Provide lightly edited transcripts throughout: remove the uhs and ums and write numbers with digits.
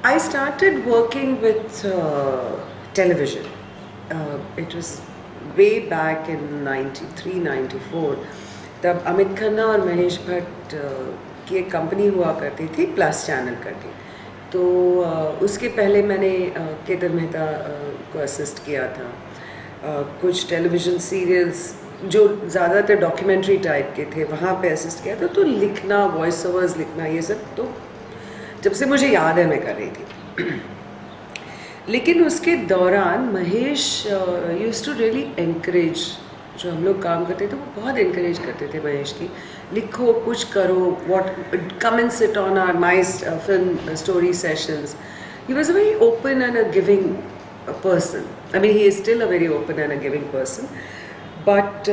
I started working with television. It was way back in 93, 94. तब अमित खन्ना और महेश भट्ट की एक कंपनी हुआ करती थी, प्लस चैनल करके. तो उसके पहले मैंने केतन मेहता को असिस्ट किया था. कुछ टेलीविज़न सीरियल्स जो ज़्यादातर डॉक्यूमेंट्री टाइप के थे वहाँ पे असिस्ट किया था. तो लिखना, वॉइस ओवर्स लिखना, ये सब तो जब से मुझे याद है मैं कर रही थी. लेकिन उसके दौरान Mahesh used to really encourage. जो हम लोग काम करते थे वो बहुत इनकरेज करते थे महेश की, लिखो, कुछ करो, what come and sit on our my film story sessions. He was a very open and a giving person. I mean, he is still a very open and a giving person. But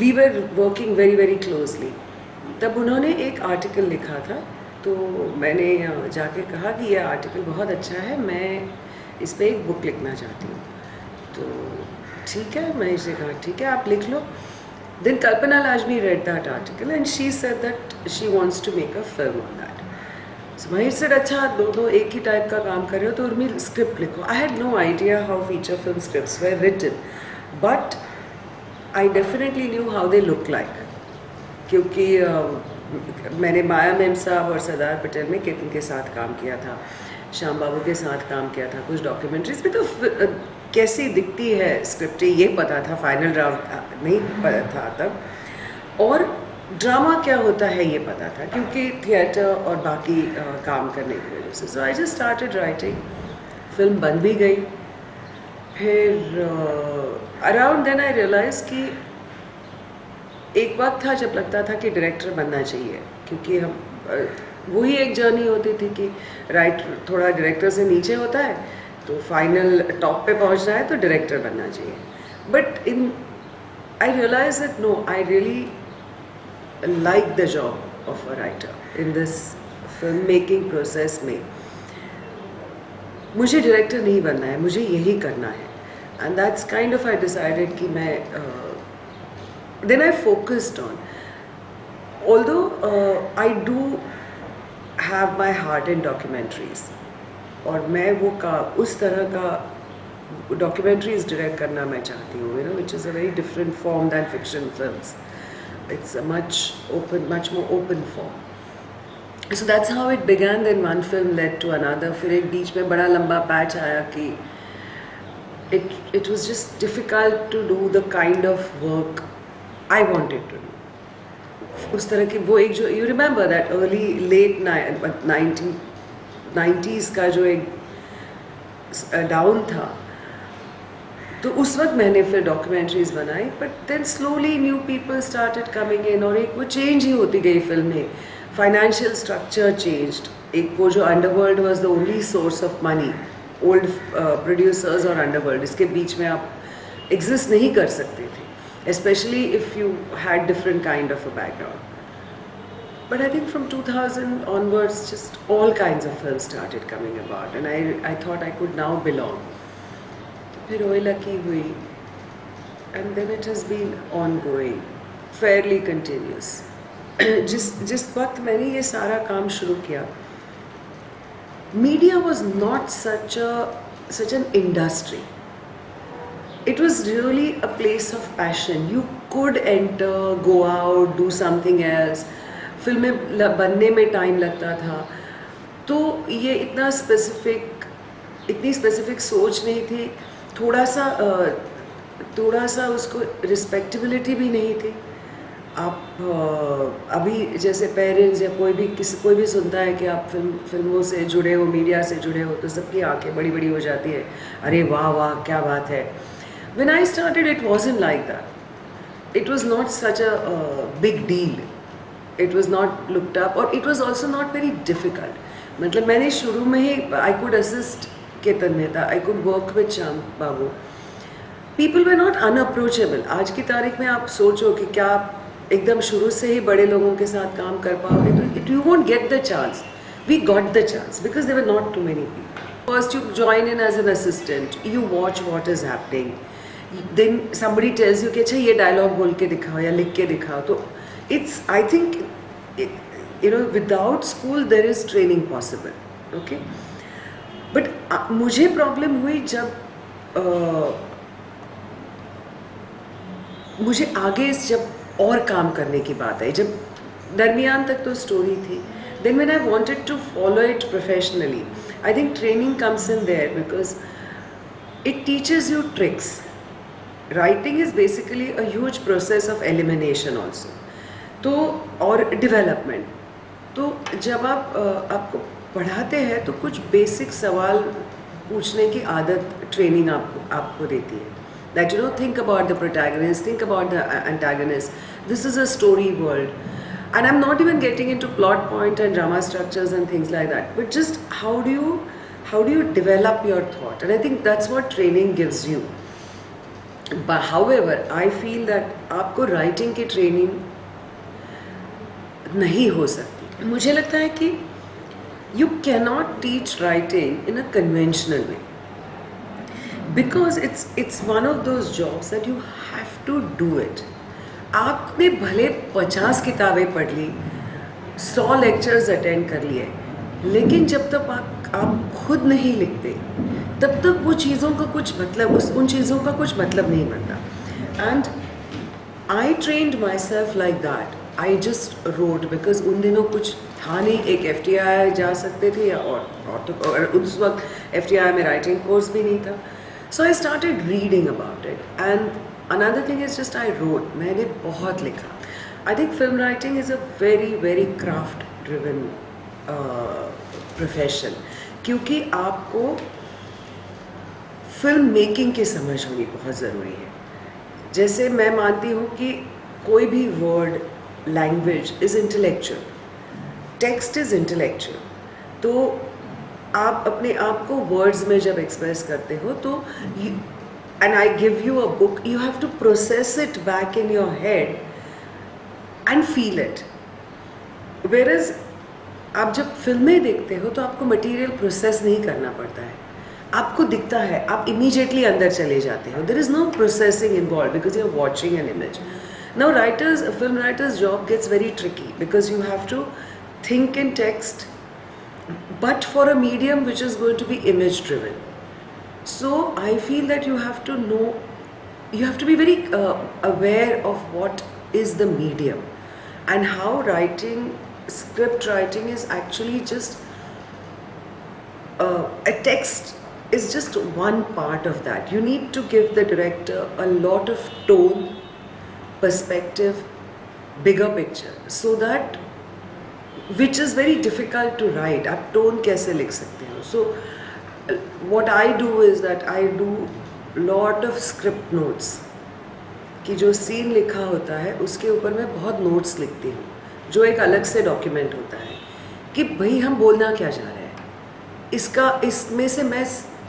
we were working very, very closely. तब उन्होंने एक article लिखा था, तो मैंने जाके कहा कि यह आर्टिकल बहुत अच्छा है, मैं इस पर एक बुक लिखना चाहती हूँ. तो ठीक है, मैं इसे कहा ठीक है, आप लिख लो. Then Kalpana Lajmi read that article and she said that she wants to make a film on that. So Mahesh said, अच्छा दोनों एक ही टाइप का काम कर रहे हो तो उर्मी स्क्रिप्ट लिखो. I had no idea how feature film scripts were written, but I definitely knew how they look like. क्योंकि मैंने माया मेम साहब और सरदार पटेल में केतन के साथ काम किया था, श्याम बाबू के साथ काम किया था, कुछ डॉक्यूमेंट्रीज में. तो कैसी दिखती है स्क्रिप्ट ये पता था, फाइनल ड्राफ्ट नहीं पता था तब. और ड्रामा क्या होता है ये पता था क्योंकि थिएटर और बाकी काम करने की वजह से. So I just started writing. Film बन भी गई. फिर अराउंड देन आई रियलाइज कि एक वक्त था जब लगता था कि डायरेक्टर बनना चाहिए, क्योंकि हम वही एक जर्नी होती थी कि राइटर थोड़ा डायरेक्टर से नीचे होता है, तो फाइनल टॉप पे पहुंचना है तो डायरेक्टर बनना चाहिए. But in I realise that no, I really like the job of a writer in this filmmaking process में. मुझे डायरेक्टर नहीं बनना है, मुझे यही करना है. and that's kind of I decided कि मैं then I focused on, although I do have my heart in documentaries और मैं वो उस तरह का documentaries direct करना मैं चाहती हूँ, which is a very different form than fiction films. It's a much more open form. So that's how it began. Then one film led to another. फिर एक बीच में बड़ा लंबा पैच आया कि it was just difficult to do the kind of work I wanted to do. उस तरह की वो एक जो you remember that early late 90s का जो एक डाउन था, तो उस वक्त मैंने फिर डॉक्यूमेंट्रीज बनाई. But then slowly new people started coming in और एक वो चेंज ही होती गई फिल्म में. Financial structure changed. एक वो जो underworld was the only source of money, old producers और अंडरवर्ल्ड, इसके बीच में आप एग्जिस्ट नहीं कर सकते थे, specially if you had different kind of a background. But I think from 2000 onwards, just all kinds of films started coming about, and I thought I could now belong. फिर ओइला की हुई, and then it has been ongoing, fairly continuous. जिस वक्त मैंने ये सारा काम शुरू किया, media was not such an industry. It was really a place of passion. You could enter, go out, do something else. फिल्में बनने में टाइम लगता था, तो ये इतनी स्पेसिफिक सोच नहीं थी. थोड़ा सा उसको रिस्पेक्टेबिलिटी भी नहीं थी. आप अभी जैसे पेरेंट्स या कोई भी सुनता है कि आप फिल्मों से जुड़े हो, मीडिया से जुड़े हो, तो सबकी आंखें बड़ी बड़ी हो जाती है, अरे वाह वाह क्या बात है. When I started, it wasn't like that. It was not such a big deal. It was not looked up, और it was also not very difficult. मतलब मैंने शुरू में ही I could assist Ketan Mehta, I could work with Shyam Babu. People were not unapproachable. आज की तारीख में आप सोचो कि क्या आप एकदम शुरू से ही बड़े लोगों के साथ काम कर पाओगे, तो you won't get the chance. We got the chance because there were not too many people. First you join in as an assistant, you watch what is happening. Then somebody tells you कि अच्छा ये dialogue बोल के दिखाओ या लिख के दिखाओ. तो it's, I think, without school there is training possible. Okay. But मुझे प्रॉब्लम हुई जब मुझे आगे जब और काम करने की बात आई, जब दरमियान तक तो स्टोरी थी, then when I wanted to follow it professionally, I think training comes in there because it teaches you tricks. Writing is basically a huge process of elimination also. तो और डेवलपमेंट, तो जब आपको पढ़ाते हैं तो कुछ बेसिक सवाल पूछने की आदत ट्रेनिंग आपको देती है. That you know, think about the protagonist, think about the antagonist. This is a story world, and I'm not even getting into plot point and drama structures and things like that. But just how do you develop your thought? And I think that's what training gives you. But however, I feel that आपको writing की training नहीं हो सकती. मुझे लगता है कि you cannot teach writing in a conventional way, because it's one of those jobs that you have to do it. आपने भले 50 किताबें पढ़ ली, 100 लेक्चर्स अटेंड कर लिए, लेकिन जब तक आप खुद नहीं लिखते तब तक वो चीज़ों का कुछ मतलब, उन चीज़ों का कुछ मतलब नहीं बनता. And I trained myself like that. I just wrote because उन दिनों कुछ था नहीं. एक FTI जा सकते थे और तो उस वक्त FTI में राइटिंग कोर्स भी नहीं था. So I started reading about it. And another thing is just I wrote. मैंने बहुत लिखा. I think film writing is a very very craft driven profession, क्योंकि आपको फिल्म मेकिंग की समझ होनी बहुत ज़रूरी है. जैसे मैं मानती हूँ कि कोई भी word, language is intellectual, text is intellectual. तो आप अपने आप को वर्ड्स में जब एक्सप्रेस करते हो तो and I give you a book, you have to process it back in your head and feel it. Whereas आप जब फिल्में देखते हो तो आपको मटेरियल प्रोसेस नहीं करना पड़ता है, आपको दिखता है, आप इमीडिएटली अंदर चले जाते हो. There is no processing involve because you are watching an image. Now film writer's job gets very tricky because you have to think in text, but for a medium which is going to be image driven. So I feel that you have to know, you have to be very aware of what is the medium and how script writing is actually just a text is just one part of that. You need to give the director a lot of tone, perspective, bigger picture, so that which is very difficult to write. आप tone कैसे लिख सकते हो? So what I do is that I do lot of script notes, कि जो scene लिखा होता है उसके ऊपर मैं बहुत नोट्स लिखती हूँ, जो एक अलग से डॉक्यूमेंट होता है कि भाई हम बोलना क्या चाह रहे हैं, इसमें से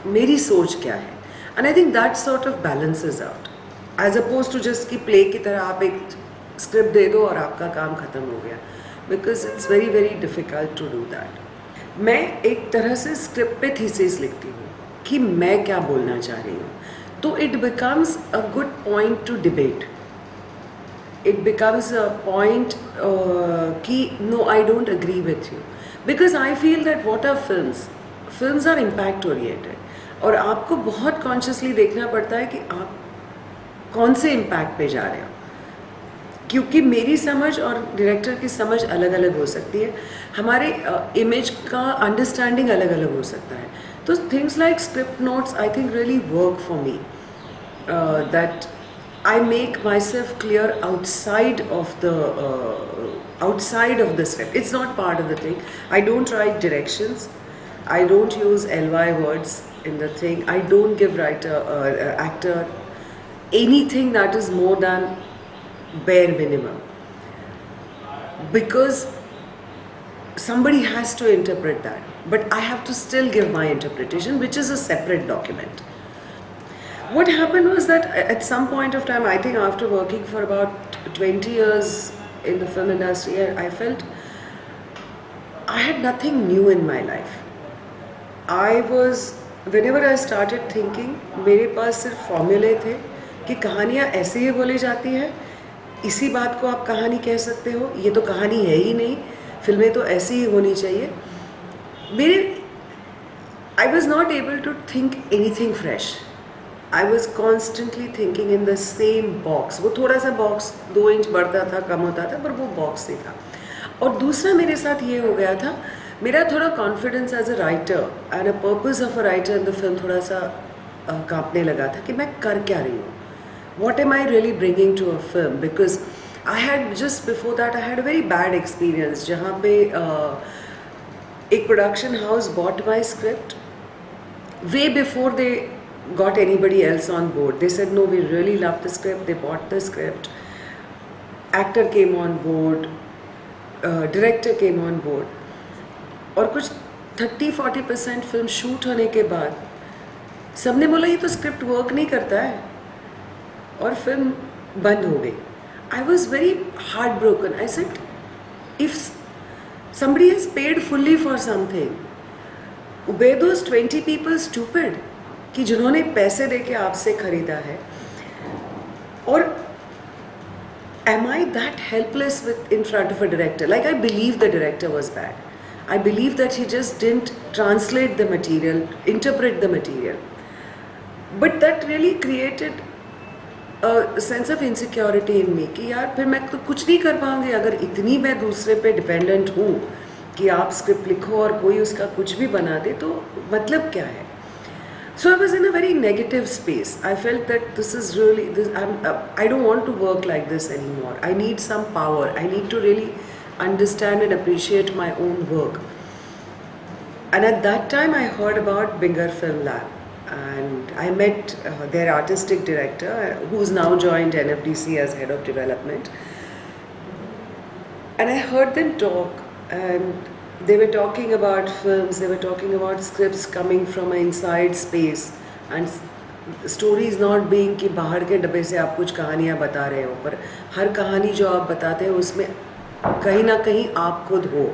मेरी सोच क्या है. And I think that sort of balances out as oppose to just कि प्ले की तरह आप एक स्क्रिप्ट दे दो और आपका काम ख़त्म हो गया, because it's very very difficult to do that. मैं एक तरह से स्क्रिप्ट पे थीसिस लिखती हूँ कि मैं क्या बोलना चाह रही हूँ, तो it becomes a good point to debate. It becomes a point कि no I don't agree with you, because I feel that what are films are impact oriented, और आपको बहुत कॉन्शियसली देखना पड़ता है कि आप कौन से इम्पैक्ट पे जा रहे हो, क्योंकि मेरी समझ और डायरेक्टर की समझ अलग अलग हो सकती है, हमारे इमेज का अंडरस्टैंडिंग अलग अलग हो सकता है. तो things like script notes I think really work for me, that I make my self clear outside of the script. It's not part of the thing. I don't write directions. I don't use ly words in the thing. I don't give actor anything that is more than bare minimum, because somebody has to interpret that, but I have to still give my interpretation, which is a separate document. What happened was that at some point of time, I think after working for about 20 years in the film industry, I felt I had nothing new in my life. Whenever I started thinking, मेरे पास सिर्फ फॉर्मूले थे कि कहानियाँ ऐसे ही बोली जाती हैं, इसी बात को आप कहानी कह सकते हो, ये तो कहानी है ही नहीं, फिल्में तो ऐसी ही होनी चाहिए. I was not able to think anything fresh. I was constantly thinking in the same box. वो थोड़ा सा बॉक्स 2 इंच बढ़ता था, कम होता था, पर वो बॉक्स ही था. और दूसरा मेरे साथ ये हो गया था, मेरा थोड़ा confidence as a writer and a purpose of a writer in the film थोड़ा सा कांपने लगा था कि मैं कर क्या रही हूँ. What am I really bringing to a film? Because I had just before that I had a very bad experience जहाँ पे एक production house bought my script way before they got anybody else on board. They said no, we really love the script. They bought the script. Actor came on board, director came on board. और कुछ 30-40% film shoot होने के बाद सबने बोला ये तो script work नहीं करता है और फिल्म बंद हो गई. I was very heartbroken. I said, if somebody has paid fully for something, were those 20 people stupid कि जिन्होंने पैसे देके आपसे खरीदा है? और am I that helpless in front of a director? Like, I believe the director was bad. I believe that he just didn't translate the material, interpret the material. But that really created a sense of insecurity in me कि यार फिर मैं तो कुछ नहीं कर पाऊँगी अगर इतनी मैं दूसरे पे डिपेंडेंट हूँ कि आप स्क्रिप्ट लिखो और कोई उसका कुछ भी बना दे, तो मतलब क्या है. So I was in a very negative space. I felt that this is really, I don't want to work like this anymore. I need some power. I need to really understand and appreciate my own work. And at that time I heard about Binger Film Lab. And I met their artistic director, who's now joined NFDC as head of development. And I heard them talk, and they were talking about films, they were talking about scripts coming from an inside space, and stories not being कि बाहर के डब्बे से आप कुछ कहानियाँ बता रहे हो, पर हर कहानी जो आप बताते हो उसमें कहीं ना कहीं आप खुद हो.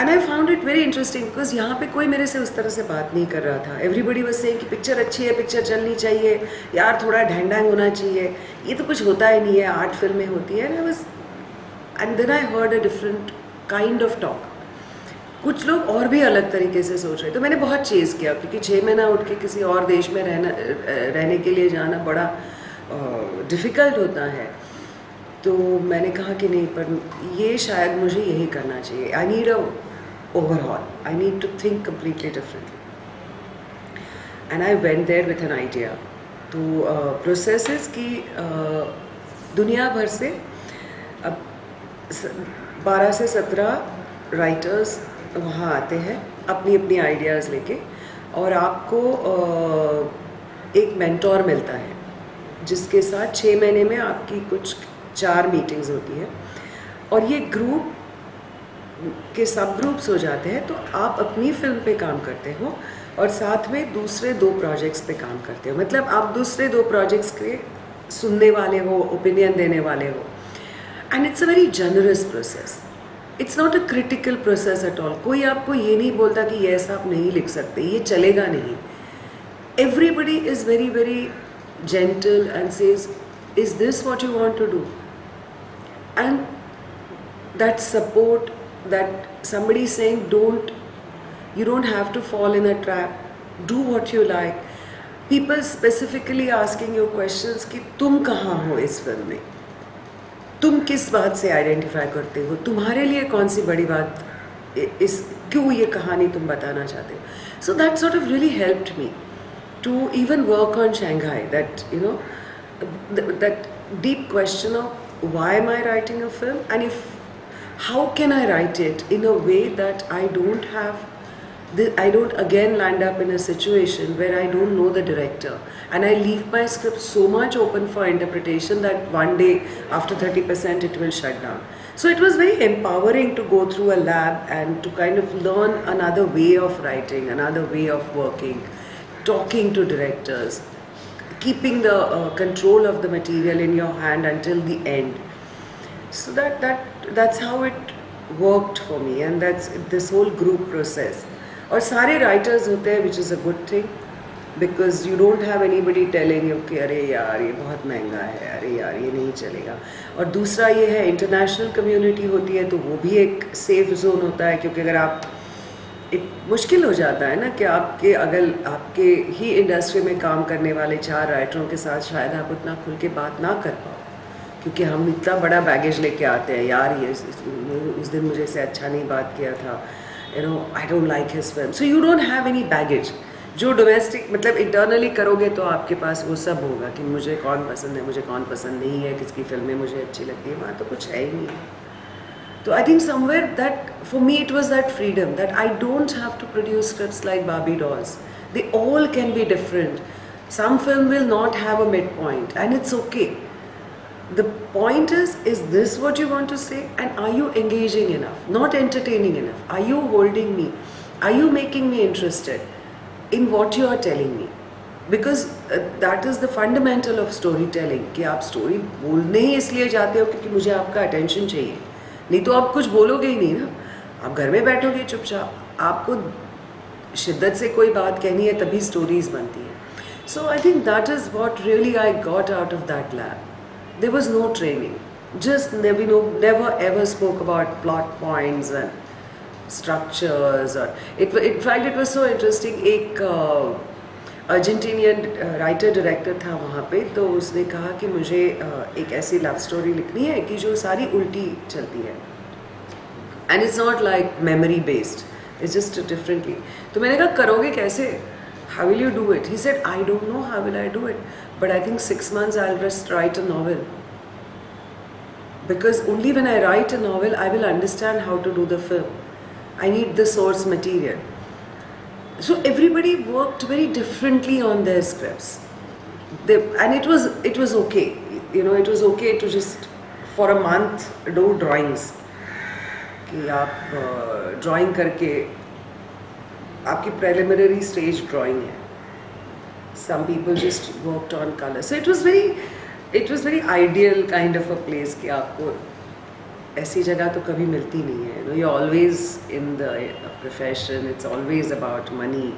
And I found it very interesting because यहाँ पे कोई मेरे से उस तरह से बात नहीं कर रहा था. Everybody was saying कि पिक्चर अच्छी है, पिक्चर चलनी चाहिए, यार थोड़ा ढैंग ढैंग होना चाहिए, ये तो कुछ होता ही नहीं है, 8 फिल्में होती है. And then I heard a different kind of talk. कुछ लोग और भी अलग तरीके से सोच रहे. तो मैंने बहुत चेज़ किया क्योंकि 6 महीना उठ के किसी और देश में रहने के लिए जाना बड़ा डिफ़िकल्ट होता है. तो मैंने कहा कि नहीं, पर ये शायद मुझे यही करना चाहिए. I need a overall, I need to think completely differently. And I went there with an idea. तो प्रोसेसेस की दुनिया भर से अब 12 से 17 राइटर्स वहाँ आते हैं अपनी अपनी आइडियाज़ लेके, और आपको एक मेंटोर मिलता है जिसके साथ 6 महीने में आपकी कुछ 4 मीटिंग्स होती है, और ये ग्रुप के सब ग्रुप्स हो जाते हैं. तो आप अपनी फिल्म पे काम करते हो और साथ में दूसरे 2 प्रोजेक्ट्स पे काम करते हो. मतलब आप दूसरे 2 प्रोजेक्ट्स के सुनने वाले हो, ओपिनियन देने वाले हो. And it's a very generous process. It's not a critical process at all. कोई आपको ये नहीं बोलता कि ये ऐसा आप नहीं लिख सकते, ये चलेगा नहीं. Everybody is very very gentle and says, is this what you want to do? And that support, that somebody saying you don't have to fall in a trap, do what you like. People specifically asking you questions कि तुम कहाँ हो इस film में, तुम किस बात से आइडेंटिफाई करते हो, तुम्हारे लिए कौन सी बड़ी बात, क्यों ये कहानी तुम बताना चाहते हो. So that sort of really helped me to even work on Shanghai, that that deep question of why am I writing a film, and how can I write it in a way that I don't again land up in a situation where I don't know the director and I leave my script so much open for interpretation that one day after 30% it will shut down. So it was very empowering to go through a lab and to kind of learn another way of writing, another way of working, talking to directors, keeping the control of the material in your hand until the end. So that's how it worked for me, and that's this whole group process. और सारे writers होते हैं, which is a good thing, because you don't have anybody telling you कि अरे यार ये बहुत महंगा है, अरे यार ये नहीं चलेगा. और दूसरा ये है, इंटरनेशनल कम्युनिटी होती है तो वो भी एक सेफ जोन होता है, क्योंकि अगर आप एक मुश्किल हो जाता है ना कि आपके अगर आपके ही इंडस्ट्री में काम करने वाले 4 राइटरों के साथ शायद आप उतना खुल के बात ना कर पाओ, क्योंकि हम इतना बड़ा बैगेज लेके आते हैं, यार ये उस दिन मुझे से अच्छा नहीं बात किया था, you know I don't like his film, so you don't have any baggage. जो डोमेस्टिक मतलब इंटरनली करोगे तो आपके पास वो सब होगा कि मुझे कौन पसंद है, मुझे कौन पसंद नहीं है, किसकी फिल्में मुझे अच्छी लगती है, वहाँ तो कुछ है ही नहीं। So I think somewhere that for me it was that freedom that I don't have to produce scripts like Barbie dolls. They all can be different. Some film will not have a midpoint and it's okay. The point is this what you want to say and are you engaging enough, not entertaining enough? Are you holding me? Are you making me interested in what you are telling me? Because that is the fundamental of storytelling कि आप story बोलने ही इसलिए जाते हो क्योंकि मुझे आपका attention चाहिए, नहीं तो आप कुछ बोलोगे ही नहीं ना, आप घर में बैठोगे चुपचाप, आपको शिद्दत से कोई बात कहनी है तभी स्टोरीज बनती है. So I think that is what really I got out of that lab. There was no training, just never ever spoke about plot points and structures or in fact it was so interesting. एक Argentinian writer director था वहाँ पे, तो उसने कहा कि मुझे एक ऐसी लव स्टोरी लिखनी है कि जो सारी उल्टी चलती है and it's not like memory based, it's just differently. तो मैंने कहा करोगे कैसे, how will you do it? He said I don't know how will I do it, but I think 6 months I will just right a novel, because only when I write a novel I will understand how to do the film. I need the source material. So everybody worked very differently on their scripts. And it was okay. You know, it was okay to just for a month do drawings. कि आप drawing करके आपकी preliminary stage drawing है. Some people just worked on color. So it was very ideal kind of a place कि आपको ऐसी जगह तो कभी मिलती नहीं है. You know, you're always in the profession, it's always about money,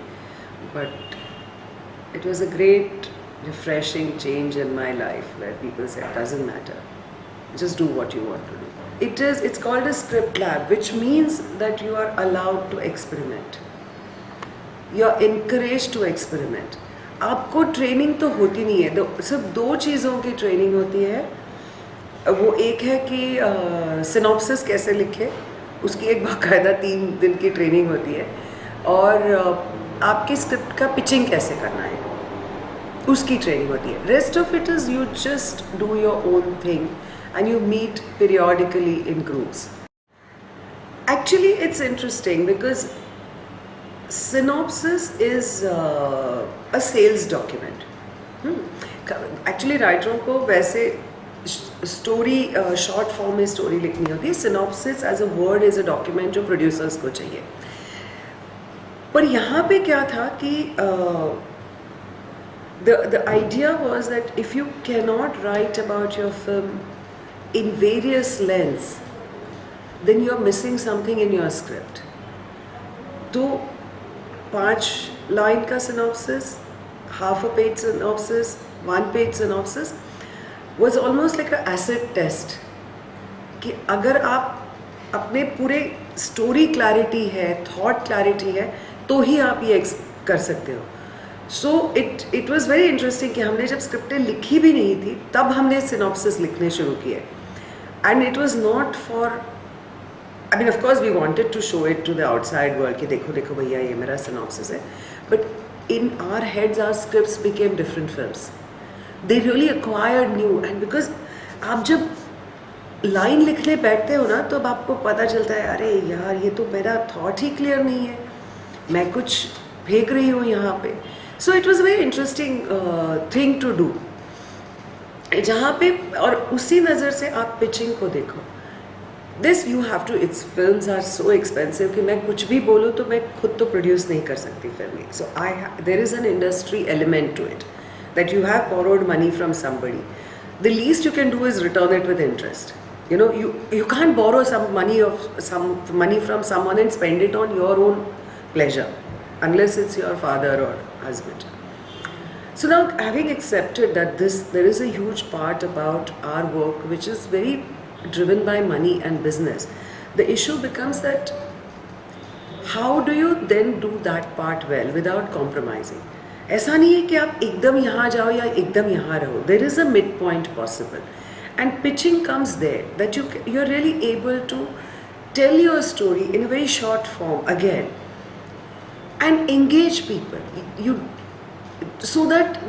but it was a great refreshing change in my life where people said doesn't matter, just do what you want to do. It's called a script lab, which means that you are allowed to experiment, you're encouraged to experiment. आपको training तो होती नहीं है, सिर्फ 2 चीज़ों की training होती है. वो एक है कि सिनॉप्सिस कैसे लिखे, उसकी एक बाकायदा 3 दिन की ट्रेनिंग होती है, और आपकी स्क्रिप्ट का पिचिंग कैसे करना है उसकी ट्रेनिंग होती है. Rest of it is you just do your own thing and you meet periodically in groups. Actually it's interesting because synopsis is a sales document. Actually राइटरों को वैसे स्टोरी शॉर्ट फॉर्म में स्टोरी लिखनी होती है. Synopsis as a word is a document जो producers को चाहिए. पर यहाँ पे क्या था कि the idea was that if you cannot write about your film in various lengths, then you are missing something in your script. तो 5 लाइन का synopsis, half a page synopsis, 1 page synopsis was almost like a acid test. कि अगर आप अपने पूरे story clarity है, thought clarity है, तो ही आप ये कर सकते हो. So it was very interesting कि हमने जब स्क्रिप्टें लिखी भी नहीं थी तब हमने synopsis लिखने शुरू किए. And it was not for, I mean, of course, we wanted to show it to the outside world कि देखो देखो भैया ये मेरा synopsis है. But in our heads, our scripts became different films. They really acquired new, and because आप जब line लिखने बैठते हो ना तो अब आपको पता चलता है अरे यार ये तो मेरा थॉट ही क्लियर नहीं है, मैं कुछ फेंक रही हूँ यहाँ पे. So it was a very interesting thing to do. जहाँ पे और उसी नज़र से आप पिचिंग को देखो. This you have to, its films are so expensive कि मैं कुछ भी बोलूँ तो मैं खुद तो प्रोड्यूस नहीं कर सकती फिल्में. So there is an industry element to it that you have borrowed money from somebody. The least you can do is return it with interest. You know, you can't borrow some money from someone and spend it on your own pleasure unless it's your father or husband. So now, having accepted that there is a huge part about our work which is very driven by money and business, the issue becomes that how do you then do that part well without compromising? ऐसा नहीं है कि आप एकदम यहाँ जाओ या एकदम यहाँ रहो. There is a mid point possible. And pitching comes there, that you're really able to tell your story in a very short form again and engage people, you so that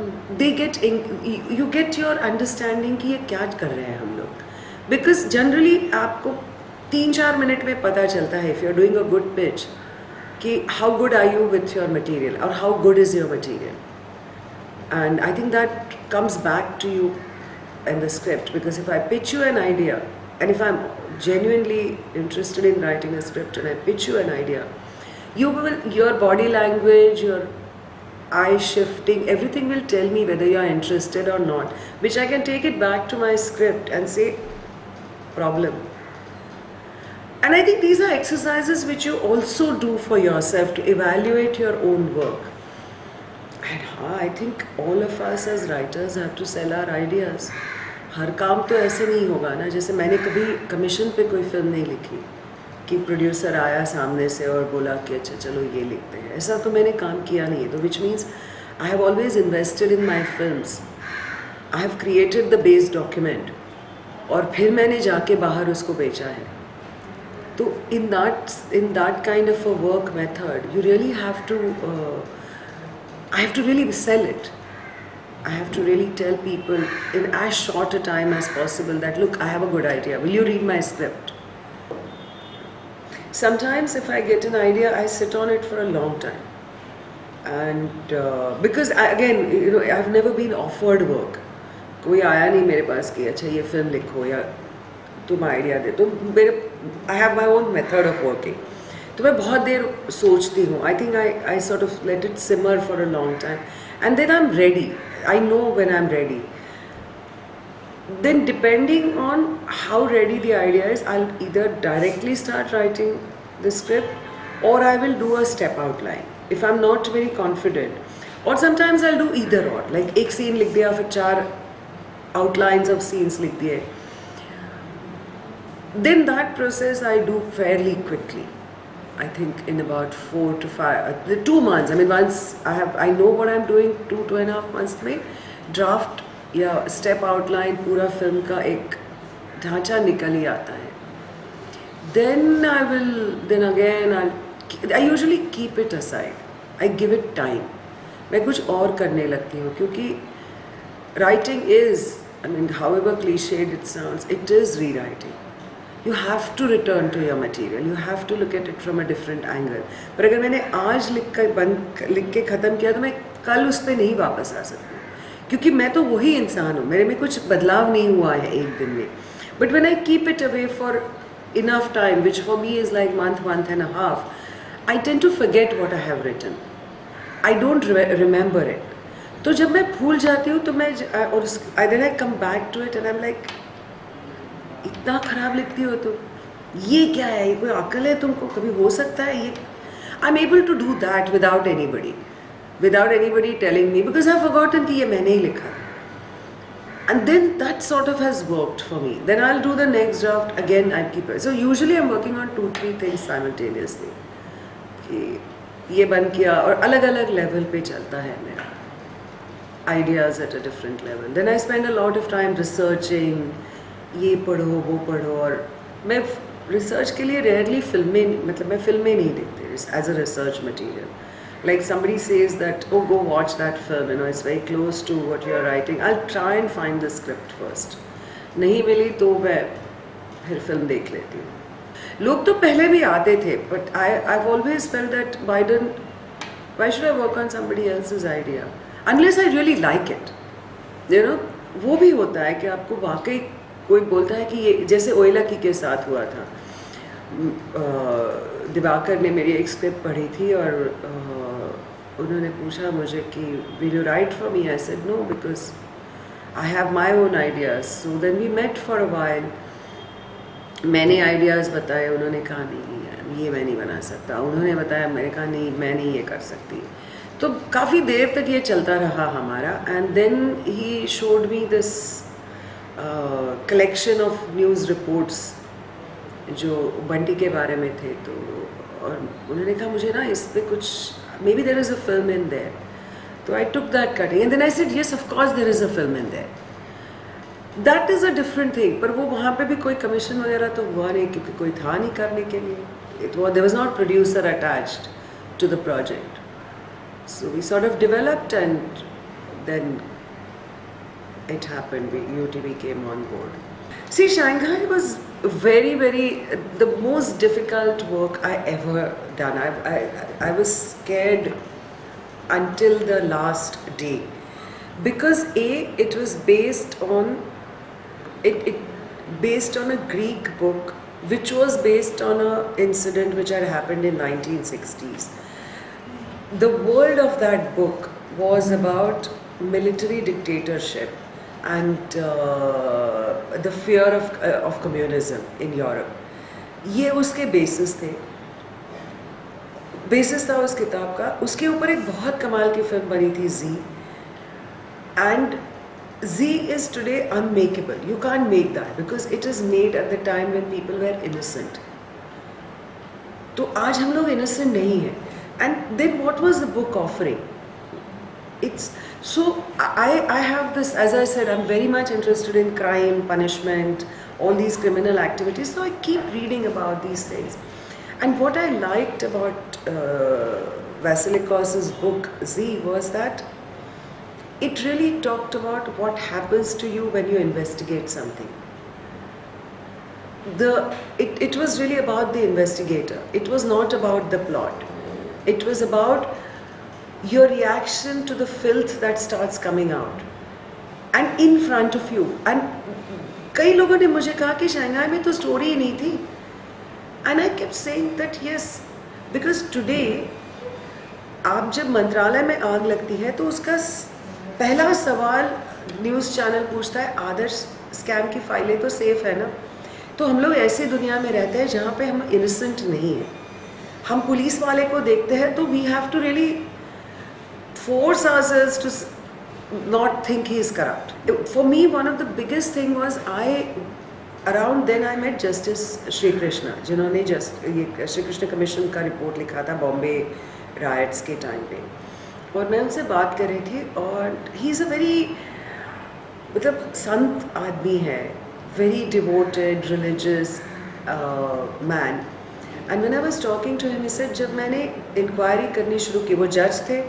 they get you get your understanding कि ये क्या कर रहे हैं हम लोग. Because generally आपको 3-4 minute में पता चलता है if you're doing a good pitch कि how good are you with your material or how good is your material. And I think that comes back to you in the script, because if I pitch you an idea and if I'm genuinely interested in writing a script and I pitch you an idea, you will, your body language, your eye shifting, everything will tell me whether you are interested or not, which I can take it back to my script and say problem. And I think these are exercises which you also do for yourself to evaluate your own work. And I think all of us as writers have to sell our ideas. हर काम तो ऐसे नहीं होगा ना. जैसे मैंने कभी commission पे कोई फिल्म नहीं लिखी कि प्रोड्यूसर आया सामने से और बोला कि अच्छा चलो ये लिखते हैं. ऐसा तो मैंने काम किया नहीं है. तो which means I have always invested in my films. I have created the base document और फिर मैंने जाके बाहर उसको बेचा है. तो in that kind of a work method you really have to I have to really sell it. I have to really tell people in as short a time as possible that look, I have a good idea. Will you read my script? Sometimes if I get an idea, I sit on it for a long time. And because again, you know, I've never been offered work. कोई आया नहीं मेरे पास कि अच्छा ये film लिखो या तुम आइडिया दे. तो मेरे I have my own method of working. तो मैं बहुत देर सोचती हूँ. I think I sort of let it simmer for a long time and then I am ready. I know when I am ready. Then depending on how ready the idea is, I'll either directly start writing the script or I will do a step outline if I'm not very confident. Or sometimes I'll do either or. Like एक scene लिख दिया फिर 4 outlines of scenes लिख दिए. Then that process I do fairly quickly. I think in about 4 to 5, 2 months. I mean, once I know what I'm doing, 2.5 months में draft या step outline पूरा film का एक ढांचा निकल ही आता है. Then again I usually keep it aside. I give it time. मैं कुछ और करने लगती हूँ क्योंकि writing is, I mean, however cliched it sounds, it is rewriting. You have to return to your material. You have to look at it from a different angle. पर अगर मैंने आज लिख के ख़त्म किया तो मैं कल उस पर नहीं वापस आ सकती क्योंकि मैं तो वही इंसान हूँ. मेरे में कुछ बदलाव नहीं हुआ है एक दिन में. But when I keep it away for enough time, which for me is like month and a half, I tend to forget what I have written. I don't remember it. तो जब मैं भूल जाती हूँ तो मैं और then I come back to it and I'm like, इतना ख़राब लिखती हो तो ये क्या है, ये कोई अकल है तुमको, कभी हो सकता है ये. I am able to do that without anybody telling me because I have forgotten कि ये मैंने ही लिखा था. And then that sort of has worked for me. Then I will do the next draft again. I keep it. So usually I am working on 2-3 things simultaneously कि ये बन किया और अलग अलग लेवल पे चलता है मेरा. Ideas at a different level. Then I spend a lot of time researching. ये पढ़ो वो पढ़ो. और मैं रिसर्च के लिए रेयरली मैं फिल्में नहीं देखती as a research material. Like somebody says that oh go watch that film, you know, it's very close to what you are writing. I'll try and find the script first. नहीं मिली तो मैं फिर film देख लेती हूँ. लोग तो पहले भी आते थे but I've always felt that why should I work on somebody else's idea unless I really like it, you know. वो भी होता है कि आपको वाकई कोई बोलता है कि ये जैसे ओयलाकी के साथ हुआ था. दिवाकर ने मेरी एक स्क्रिप्ट पढ़ी थी और उन्होंने पूछा मुझे कि will you write for me. I said no because I have my own ideas. So then we met for a while. मैंने आइडियाज़ बताए, उन्होंने कहा नहीं ये मैं नहीं बना सकता. उन्होंने बताया, मैंने कहा नहीं मैं नहीं ये कर सकती. तो काफ़ी देर तक ये चलता रहा हमारा. And then he showed me this collection of news reports जो बंटी के बारे में थे, तो और उन्होंने कहा मुझे ना इस पे कुछ, maybe there is a film in there, तो I took that cutting and then I said yes of course there is a film in there. That is a different thing. पर वो वहाँ पे भी कोई कमीशन वगैरह तो हुआ नहीं, क्योंकि कोई था नहीं करने के लिए. It was, there was not producer attached to the project. So we sort of developed, and then it happened. UTV came on board. See, Shanghai was very, the most difficult work I ever done. I was scared until the last day, because it was based on based on a Greek book, which was based on an incident which had happened in 1960s. The world of that book was about military dictatorship and the fear of communism in Europe. ये उसके basis थे, basis था उस किताब का. उसके ऊपर एक बहुत कमाल की फिल्म बनी थी जी, and Z is today unmakeable. You can't make that because it is made at the time when people were innocent. तो आज हम लोग innocent नहीं हैं. And then what was the book offering? It's so I have this, as I said, I'm very much interested in crime, punishment, all these criminal activities, so I keep reading about these things. And what I liked about Vasilikos's book Z was that it really talked about what happens to you when you investigate something. It was really about the investigator. It was not about the plot. It was about your reaction to the filth that starts coming out and in front of you. And कई लोगों ने मुझे कहा कि Shanghai में तो story ही नहीं थी. And I kept saying that yes, because today आप जब मंत्रालय में आग लगती है तो उसका पहला सवाल न्यूज़ चैनल पूछता है, आदर्श स्कैम की फाइलें तो सेफ है ना. तो हम लोग ऐसी दुनिया में रहते हैं जहाँ पे हम इनोसेंट नहीं हैं. हम पुलिस वाले को देखते हैं तो we have to really force ourselves to not think he is corrupt. For me one of the biggest thing was around then I met justice Shri Krishna, जिन्होंने ये श्री कृष्ण कमीशन का रिपोर्ट लिखा था बॉम्बे राइट्स के टाइम पे. और मैं उनसे बात कर रही थी, और ही इज़ अ वेरी, मतलब संत आदमी है, very devoted religious man. And when I was talking to him he said, जब मैंने इंक्वायरी करनी शुरू की, वो जज थे,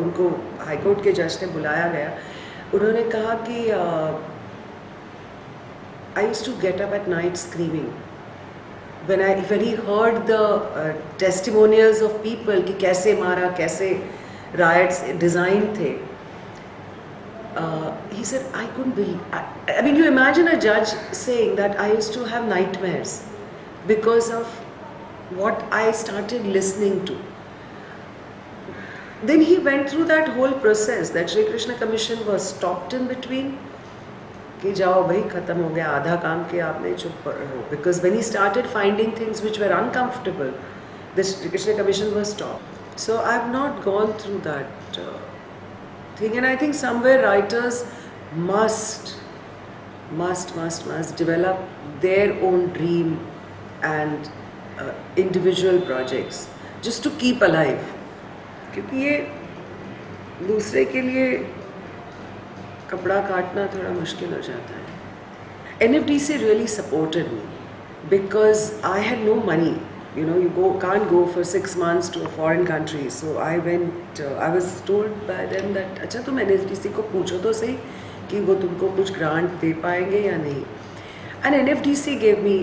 उनको हाई कोर्ट के जज थे, बुलाया गया. उन्होंने कहा कि I used to get up at night screaming when he heard the testimonials of people कि कैसे मारा, कैसे riots डिज़ाइन थे. He said, I couldn't believe, I mean, you imagine a judge saying that I used to have nightmares because of what I started listening to. Then he went through that whole process, that Shri Krishna Commission was stopped in between, कि जाओ भाई ख़त्म हो गया, आधा काम किया आपने, चुप रहो. Because when he started finding things which were uncomfortable, the Shri Krishna Commission was stopped. So I've not gone through that thing, and I think somewhere writers must develop their own dream and individual projects just to keep alive. क्योंकि ये दूसरे के लिए कपड़ा काटना थोड़ा मुश्किल हो जाता है. NFDC really supported me because I had no money. You know, you can't go for 6 months to a foreign country. So I went. I was told by them that अच्छा तुम NFDC को पूछो तो सही कि वो तुमको कुछ ग्रांट दे पाएंगे या नहीं. And NFDC gave me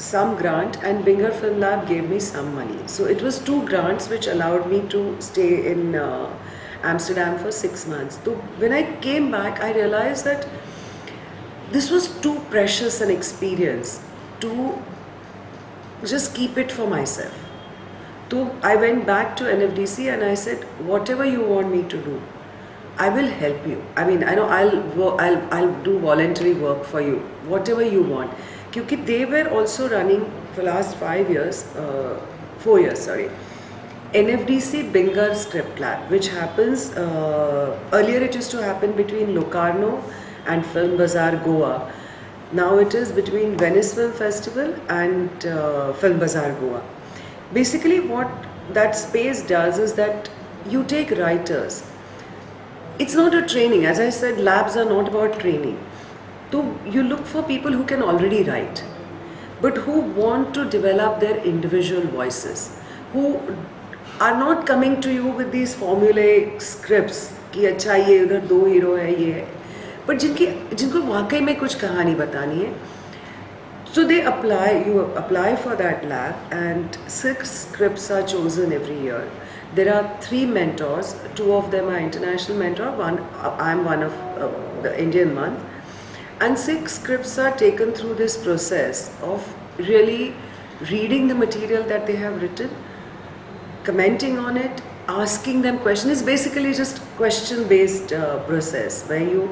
some grant, and Binger Film Lab gave me some money. So it was 2 grants which allowed me to stay in Amsterdam for 6 months. So when I came back, I realized that this was too precious an experience to just keep it for myself. So I went back to NFDC and I said, whatever you want me to do, I will help you. I mean, I know I'll do voluntary work for you, whatever you want. Because they were also running for last 4 years, sorry. NFDC Binger Script Lab, which happens, earlier it used to happen between Locarno and Film Bazaar, Goa. Now it is between Venice Film Festival and Film Bazaar Goa. Basically, what that space does is that you take writers. It's not a training. As I said, labs are not about training. So you look for people who can already write, but who want to develop their individual voices, who are not coming to you with these formulaic scripts कि अच्छा ये उधर दो hero है ये है, but जिनको वाकई में कुछ कहानी बतानी है. So you apply for that lab, and 6 scripts are chosen every year. There are 3 mentors, 2 of them are international mentor, I'm one of the Indian one, and 6 scripts are taken through this process of really reading the material that they have written, commenting on it, asking them questions. It's basically just question-based process where you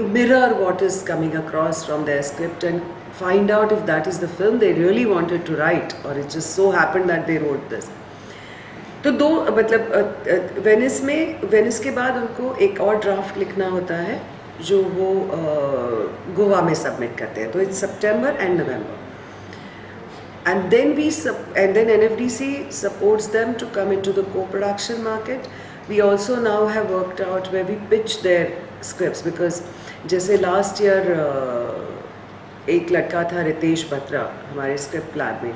mirror what is coming across from their script and find out if that is the film they really wanted to write, or it just so happened that they wrote this. तो दो मतलब Venice के बाद उनको एक और draft लिखना होता है जो वो गोवा में सबमिट करते हैं. तो it's September and November. And then NFDC supports them to come into the co-production market. We also now have worked out where we pitch their scripts, because जैसे last year एक लड़का था रितेश बत्रा हमारे स्क्रिप्ट लैब में,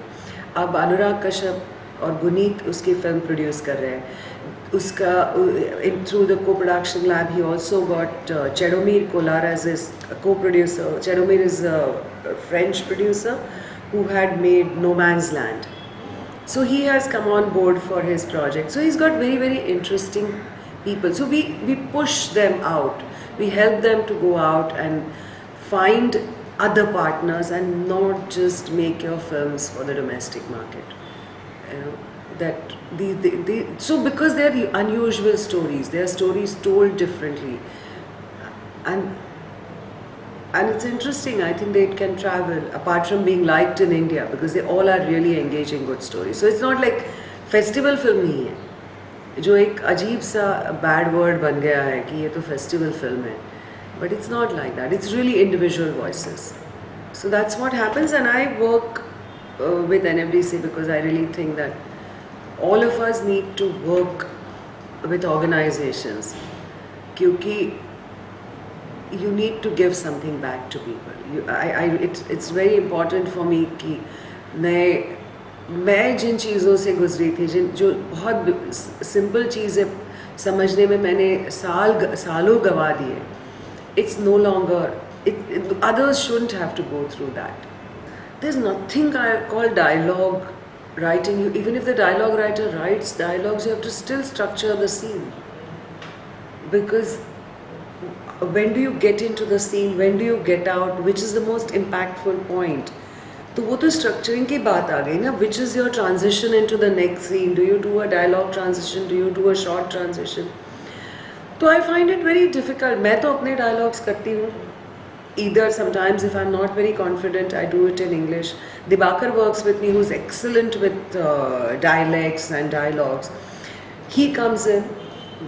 अब अनुराग कश्यप और गुनीत उसकी film produce कर रहे हैं. उसका through the co-production lab he also got Chedomir Kolar as his co-producer. Chedomir is a French producer who had made No Man's Land. So he has come on board for his project. So he's got very, very interesting people. So we push them out. We help them to go out and find other partners and not just make your films for the domestic market. You know, that so because they are unusual stories, they are stories told differently. And it's interesting, I think that it can travel, apart from being liked in India, because they all are really engaging good stories. So it's not like festival film नहीं है, जो एक अजीब सा bad word बन गया है कि ये तो festival film है. But it's not like that. It's really individual voices. So that's what happens, and I work with NFDC because I really think that all of us need to work with organizations, क्योंकि you need to give something back to people. It's very important for me कि मैं जिन चीज़ों से गुजरी थी, जो बहुत simple चीज़ें समझने में मैंने सालों गवा दिए. It's no longer, others shouldn't have to go through that. There's nothing called dialogue writing. Even if the dialogue writer writes dialogues, you have to still structure the scene, because when do you get into the scene, when do you get out, which is the most impactful point. तो वो तो structuring की बात आ गई ना. Which is your transition into the next scene? Do you do a dialogue transition? Do you do a short transition? तो I find it very difficult. मैं तो अपने dialogues करती हूँ. Either sometimes if I'm not very confident, I do it in English. Dibakar works with me, who's excellent with dialects and dialogues. He comes in,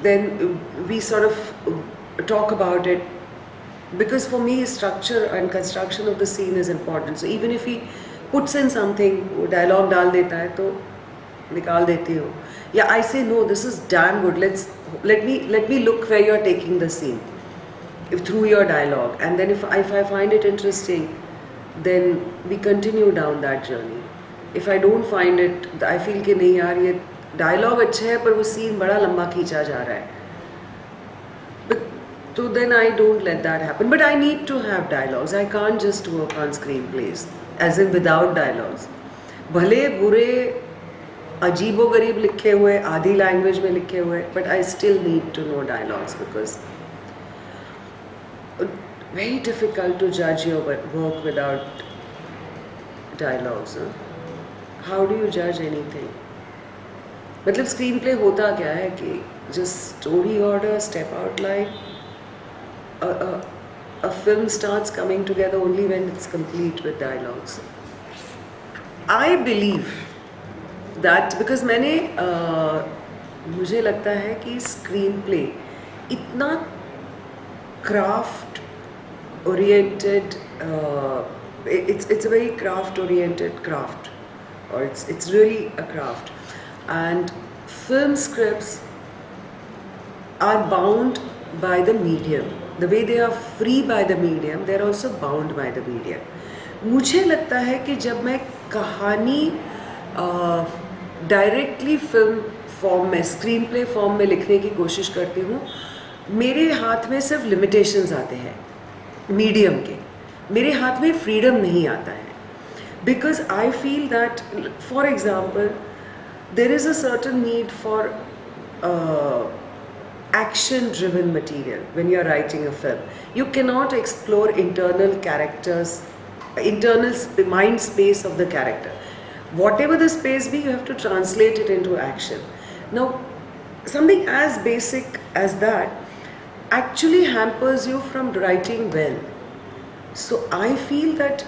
then we sort of talk about it, because for me structure and construction of the scene is important. So even if he puts in something, वो dialogue डाल देता है तो निकाल देती हूँ. Yeah, I say no, this is damn good. Let me look where you're taking the scene, through your dialogue, and then if I find it interesting, then we continue down that journey. If I don't find it, I feel कि नहीं यार ये dialogue अच्छा है पर वो scene बड़ा लंबा खींचा जा रहा है, so then I don't let that happen. But I need to have dialogues. I can't just work on screenplays as in without dialogues. भले बुरे अजीबो गरीब लिखे हुए, आधी लैंग्वेज में लिखे हुए, but I still need to know dialogues, because very difficult to judge your work without dialogues. How do you judge anything? मतलब screenplay होता क्या है कि just story order, step outline. A film starts coming together only when it's complete with dialogues. I believe that because मुझे लगता है कि screen play इतना craft oriented. It's a very craft oriented craft, or it's really a craft, and film scripts are bound by the medium. The way they are free by the medium, they are also bound by the medium. मुझे लगता है कि जब मैं कहानी directly film form में, screen play form में लिखने की कोशिश करती हूँ, मेरे हाथ में सिर्फ लिमिटेशंस आते हैं मीडियम के, मेरे हाथ में फ्रीडम नहीं आता है. Because I feel that, for example, there is a certain need for action driven material when you are writing a film. You cannot explore internal characters, internal mind space of the character. Whatever the space be, you have to translate it into action. Now, something as basic as that actually hampers you from writing well. So I feel that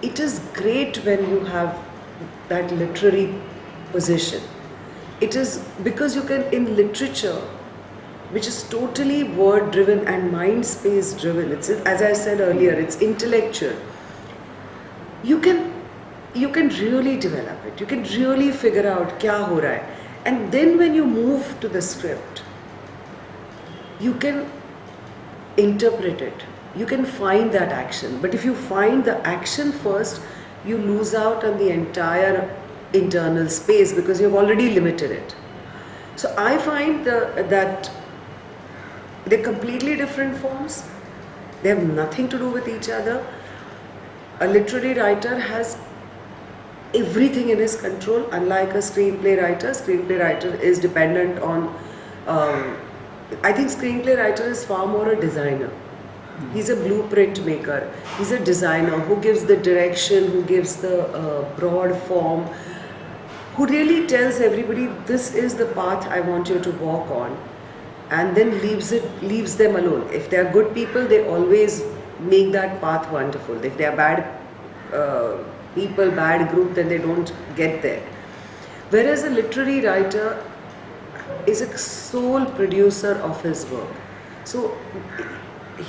it is great when you have that literary position. It is because you can, in literature, which is totally word driven and mind space driven, it's, as I said earlier, it's intellectual. You can really develop it, you can really figure out kya ho raha hai, and then when you move to the script, you can interpret it, you can find that action. But if you find the action first, you lose out on the entire internal space because you've already limited it. So I find that they're completely different forms. They have nothing to do with each other. A literary writer has everything in his control, unlike a screenplay writer. Screenplay writer is dependent on, I think screenplay writer is far more a designer. He's a blueprint maker. He's a designer who gives the direction, who gives the broad form, who really tells everybody, this is the path I want you to walk on, and then leaves them alone. If they are good people, they always make that path wonderful. If they are bad people, bad group, then they don't get there. Whereas a literary writer is a sole producer of his work. So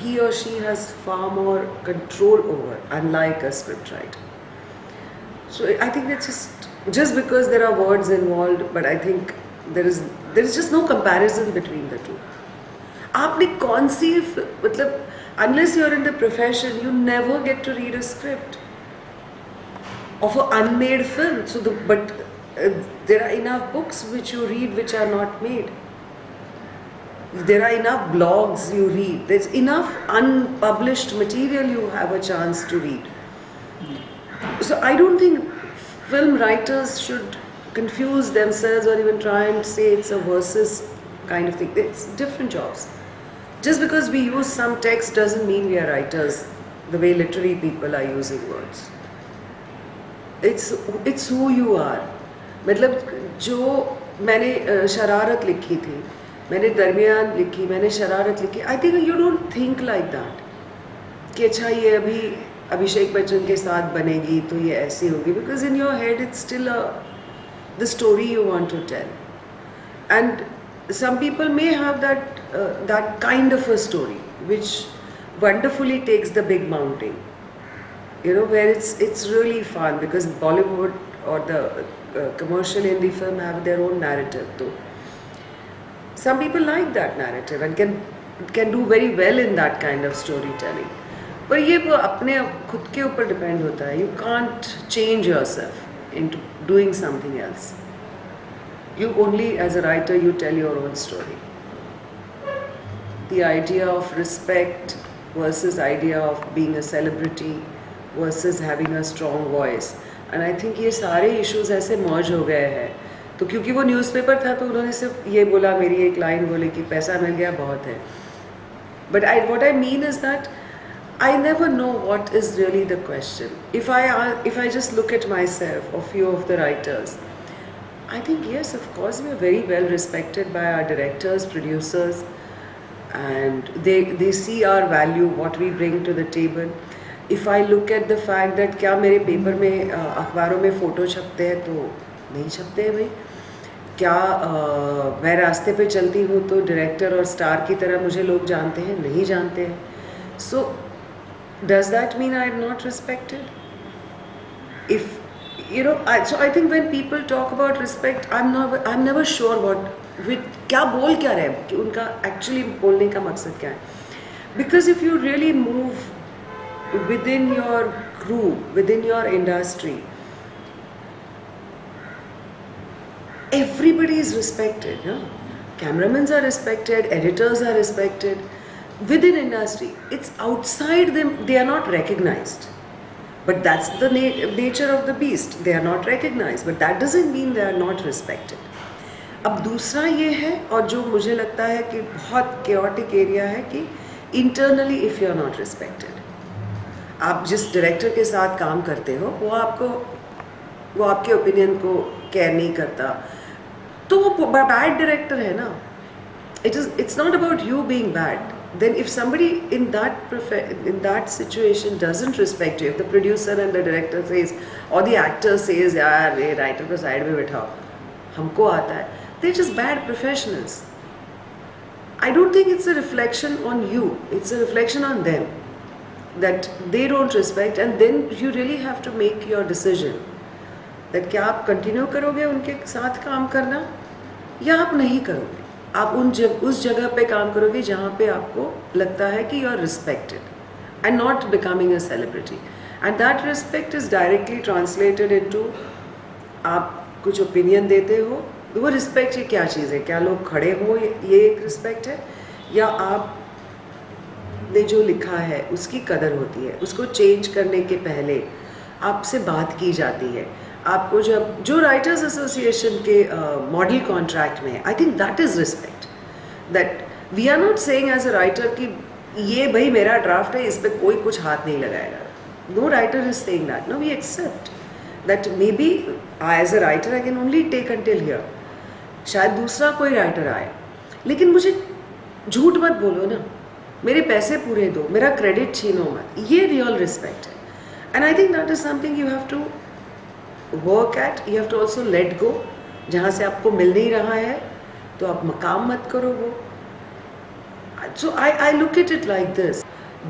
he or she has far more control over, unlike a script writer. So I think it's just because there are words involved, but I think there is just no comparison between the two. आपने कौन सी, मतलब, unless you're in the profession, you never get to read a script of an unmade film. So but there are enough books which you read which are not made. There are enough blogs you read. There's enough unpublished material you have a chance to read. So I don't think film writers should confuse themselves or even try and say it's a versus kind of thing. It's different jobs. Just because we use some text doesn't mean we are writers, the way literary people are using words. It's who you are. मतलब जो मैंने शरारत लिखी थी, मैंने दरमियान लिखी, मैंने शरारत लिखी, I think you don't think like that कि अच्छा ये अभी अभिषेक बच्चन के साथ बनेगी तो ये ऐसी होगी, because in your head it's still the story you want to tell. And some people may have that kind of a story which wonderfully takes the big mounting, where it's really fun, because Bollywood or the commercial Hindi film have their own narrative too. Some people like that narrative and can do very well in that kind of storytelling. पर ये अपने खुद के ऊपर depend होता है. You can't change yourself into doing something else. You only, as a writer, you tell your own story. The idea of respect versus idea of being a celebrity versus having a strong voice. And I think ये सारे issues ऐसे merge हो गए हैं. तो क्योंकि वो newspaper था तो उन्होंने सिर्फ ये बोला, मेरी एक लाइन बोली कि पैसा मिल गया बहुत है. But what I mean is that I never know what is really the question. If I just look at myself or few of the writers, I think yes, of course we are very well respected by our directors, producers, and they see our value, what we bring to the table. If I look at the fact that क्या मेरे paper में अखबारों में photo छपते हैं तो नहीं छपते हैं भाई, क्या मैं रास्ते पे चलती हूँ तो डायरेक्टर और स्टार की तरह मुझे लोग जानते हैं, नहीं जानते हैं. So Does that mean I'm not respected? If so I think when people talk about respect, I'm never sure what with क्या बोल क्या रहे हैं कि उनका actually बोलने का मकसद क्या है. Because if you really move within your group, within your industry, everybody is respected. Yeah? Cameramans are respected, editors are respected. Within industry, it's outside them, they are not recognized. But that's the nature of the beast. They are not recognized, but that doesn't mean they are not respected. अब दूसरा ये है, और जो मुझे लगता है कि बहुत chaotic एरिया है, कि internally if you are not respected, आप जिस डायरेक्टर के साथ काम करते हो वो आपके ओपिनियन को केयर नहीं करता, तो वो बैड डायरेक्टर है ना. It's not about you being bad. Then if somebody in that situation doesn't respect you, if the producer and the director says or the actor says यार ये writer को side में बिठाओ, हमको आता है, they're just bad professionals. I don't think it's a reflection on you, it's a reflection on them that they don't respect, and then you really have to make your decision that क्या आप continue करोगे उनके साथ काम करना या आप नहीं करोगे. आप उस जगह पे काम करोगे जहाँ पे आपको लगता है कि you are respected and not becoming a celebrity. And that respect is directly translated into आप कुछ ओपिनियन देते हो. वो रिस्पेक्ट ये क्या चीज़ है? क्या लोग खड़े हो ये एक रिस्पेक्ट है, या आपने जो लिखा है उसकी कदर होती है, उसको चेंज करने के पहले आपसे बात की जाती है. आपको जब जो राइटर्स एसोसिएशन के मॉडल कॉन्ट्रैक्ट में है, I think that is respect. That we are not saying as a writer कि ये भाई मेरा ड्राफ्ट है, इस पर कोई कुछ हाथ नहीं लगाएगा. No writer is saying that. No, we accept that maybe as a writer I can only take until here. शायद दूसरा कोई राइटर आए, लेकिन मुझे झूठ मत बोलो ना, मेरे पैसे पूरे दो, मेरा क्रेडिट छीनो मत. ये रियल रिस्पेक्ट है. And I think that is something you have to work at. You have to also let go. जहाँ से आपको मिल नहीं रहा है तो आप मकाम मत करो वो. So I look at it like this: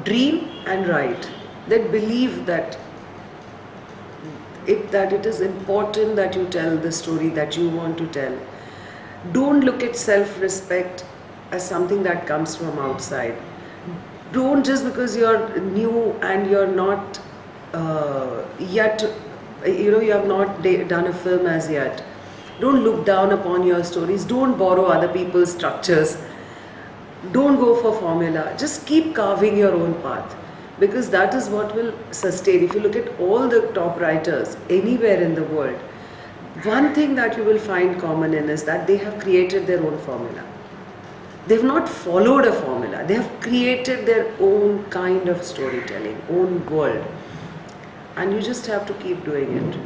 dream and write. That believe that it is important that you tell the story that you want to tell. Don't look at self-respect as something that comes from outside. Don't, just because you're new and you're not yet, you have not done a film as yet, don't look down upon your stories. Don't borrow other people's structures. Don't go for formula. Just keep carving your own path, because that is what will sustain. If you look at all the top writers anywhere in the world, one thing that you will find common in is that they have created their own formula. They've not followed a formula. They have created their own kind of storytelling, own world. And you just have to keep doing it.